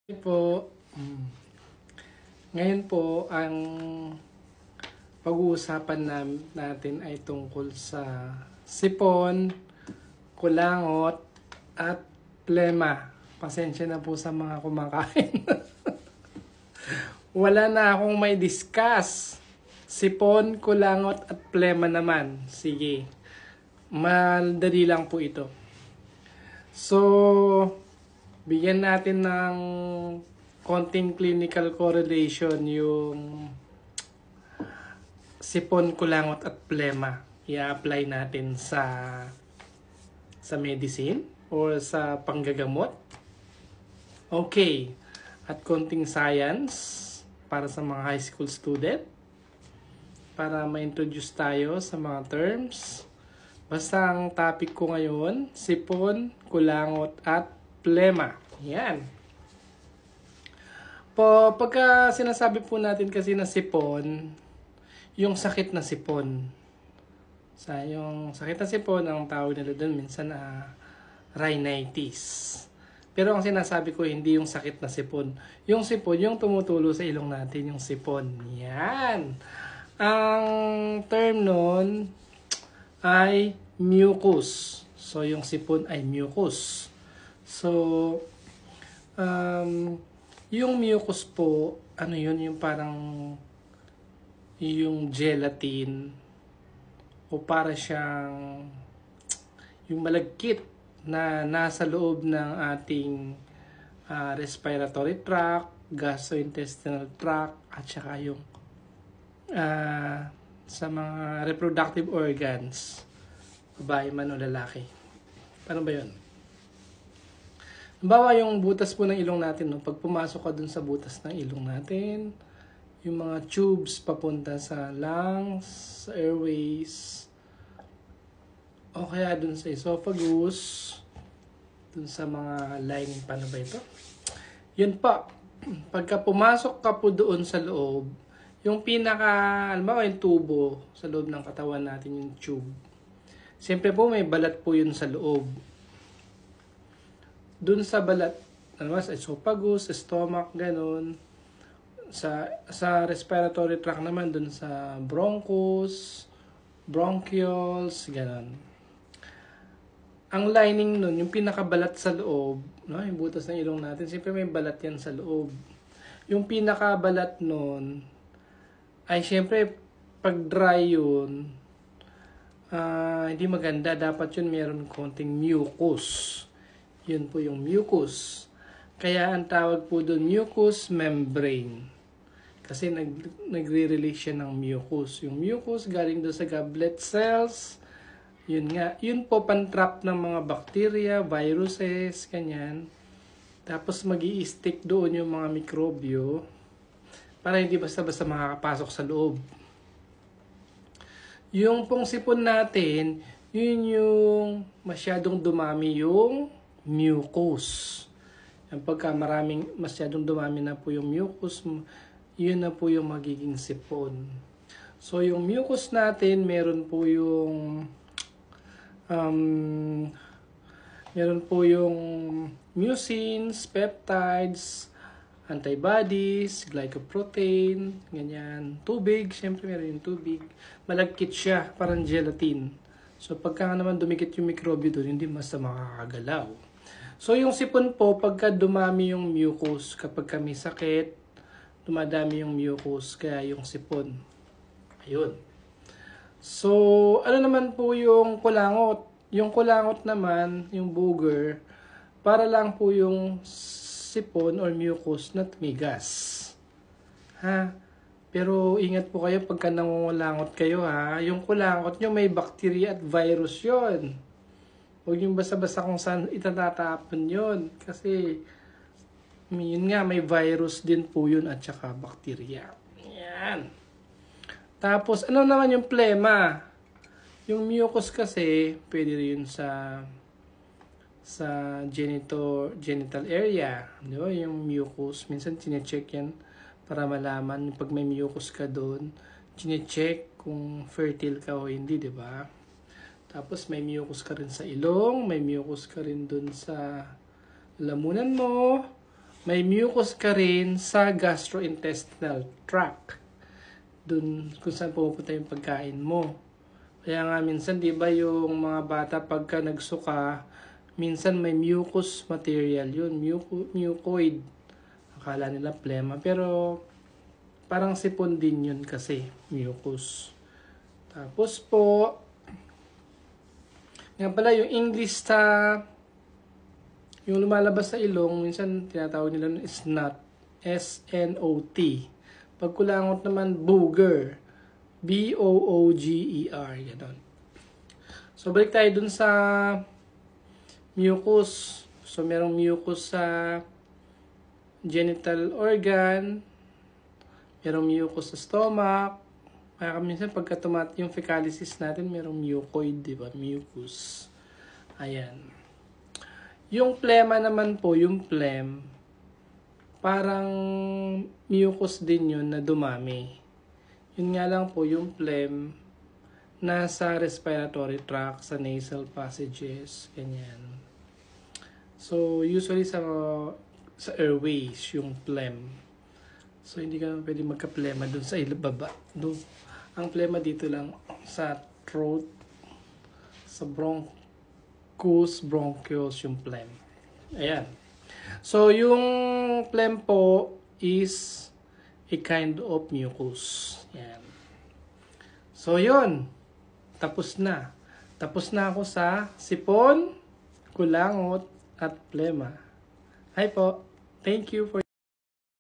Po, ngayon po ang pag-uusapan natin ay tungkol sa sipon, kulangot, at plema. Pasensya na po sa mga kumakain. Wala na akong may discuss. Sipon, kulangot, at plema naman. Sige, madali lang po ito. So, bigyan natin ng konting clinical correlation yung sipon, kulangot at plema. I-apply natin sa medicine or sa panggagamot. Okay. At konting science para sa mga high school student. Para ma-introduce tayo sa mga terms. Basta ang topic ko ngayon, sipon, kulangot at plema. Yan. Pagka sinasabi po natin kasi na sipon, yung sakit na sipon. Yung sakit na sipon, ang tawag nila doon minsan na rhinitis. Pero ang sinasabi ko, hindi yung sakit na sipon. Yung sipon, yung tumutulo sa ilong natin, yung sipon. Yan. Ang term nun ay mucus. So, yung sipon ay mucus. So, yung mucus po, ano yun, yung parang yung gelatin o para siyang yung malagkit na nasa loob ng ating respiratory tract, gastrointestinal tract, at saka yung sa mga reproductive organs, babae man o lalaki. Paano ba yun? Halimbawa yung butas po ng ilong natin, no? Pag pumasok ka dun sa butas ng ilong natin, yung mga tubes papunta sa lungs, sa airways, o kaya dun sa esophagus, dun sa mga lining, paano ba ito? Yun pa, pagka pumasok ka po doon sa loob, yung halimbawa yung tubo sa loob ng katawan natin, yung tube, siyempre po may balat po yun sa loob. Dun sa balat, sa esophagus, stomach, ganun. Sa respiratory tract naman, dun sa bronchus, bronchioles, ganun. Ang lining nun, yung pinakabalat sa loob, no? Yung butas ng ilong natin, siyempre may balat yan sa loob. Yung pinakabalat nun, ay siyempre, pag dry yun, hindi maganda. Dapat yun meron konting mucus. Yun po yung mucus. Kaya ang tawag po doon mucous membrane. Kasi nagre-release siya ng mucus. Yung mucus galing doon sa goblet cells. Yun nga. Yun po pantrap ng mga bacteria, viruses, kanyan. Tapos magi-stick doon yung mga mikrobyo para hindi basta-basta makakapasok sa loob. Yung pong sipon natin, yun yung masyadong dumami yung mucus. Yung pagka masyadong dumami na po yung mucus, yun na po yung magiging sipon. So, yung mucus natin, meron po yung mucins, peptides, antibodies, glycoprotein, ganyan. Tubig, syempre meron yung tubig. Malagkit siya, parang gelatin. So, pagka naman dumikit yung mikrobyo doon, hindi basta makakagalaw. So, yung sipon po, pagka dumami yung mucus, kapag may sakit, dumadami yung mucus, kaya yung sipon. Ayun. So, ano naman po yung kulangot? Yung kulangot naman, yung booger, para lang po yung sipon or mucus na tumigas. Ha? Pero ingat po kayo pagka nangungulangot kayo, ha. Yung kulangot nyo may bacteria at virus yon. Huwag yung basta-basta kung saan itatatapon yun. Kasi yun nga, may virus din po yun at saka bacteria. Yan. Tapos ano naman yung plema? Yung mucus kasi pwede rin sa genital area, di ba? Yung mucus, minsan tine-check yan para malaman pag may mucus ka doon, tine-check kung fertile ka o hindi, di ba? Tapos may mucus ka rin sa ilong, may mucus ka rin doon sa lamunan mo, may mucus ka rin sa gastrointestinal tract. Dun kung saan pupunta yung pagkain mo. Kaya nga minsan, di ba, yung mga bata pagka nagsuka, minsan may mucus material yun, mucoid. Akala nila plema, pero parang sipon din yun kasi, mucus. Tapos po, nga pala yung English sa yung lumalabas sa ilong, minsan tinatawag nila snot, S-N-O-T. Pagkulangot naman, booger, B-O-O-G-E-R, gano'n. So, balik tayo dun sa mucus. So, merong mucus sa genital organ, merong mucus sa stomach, kaya minsan pagka yung fecalysis natin, merong mucoid, di ba? Mucus. Ayan. Yung plema naman po, yung phlegm, parang mucus din yun na dumami. Yun nga lang po, yung phlegm, nasa respiratory tract, sa nasal passages, ganyan. So, usually sa airways, yung phlegm. So, hindi ka pwede magka-plema dun sa ilababa. Ang plema dito lang sa throat, sa bronchus, bronchioles, yung phlegm. Ayan. So, yung phlegm po is a kind of mucus. Ayan. So, yun. Tapos na. Tapos na ako sa sipon, kulangot, at plema. Hi po. Thank you for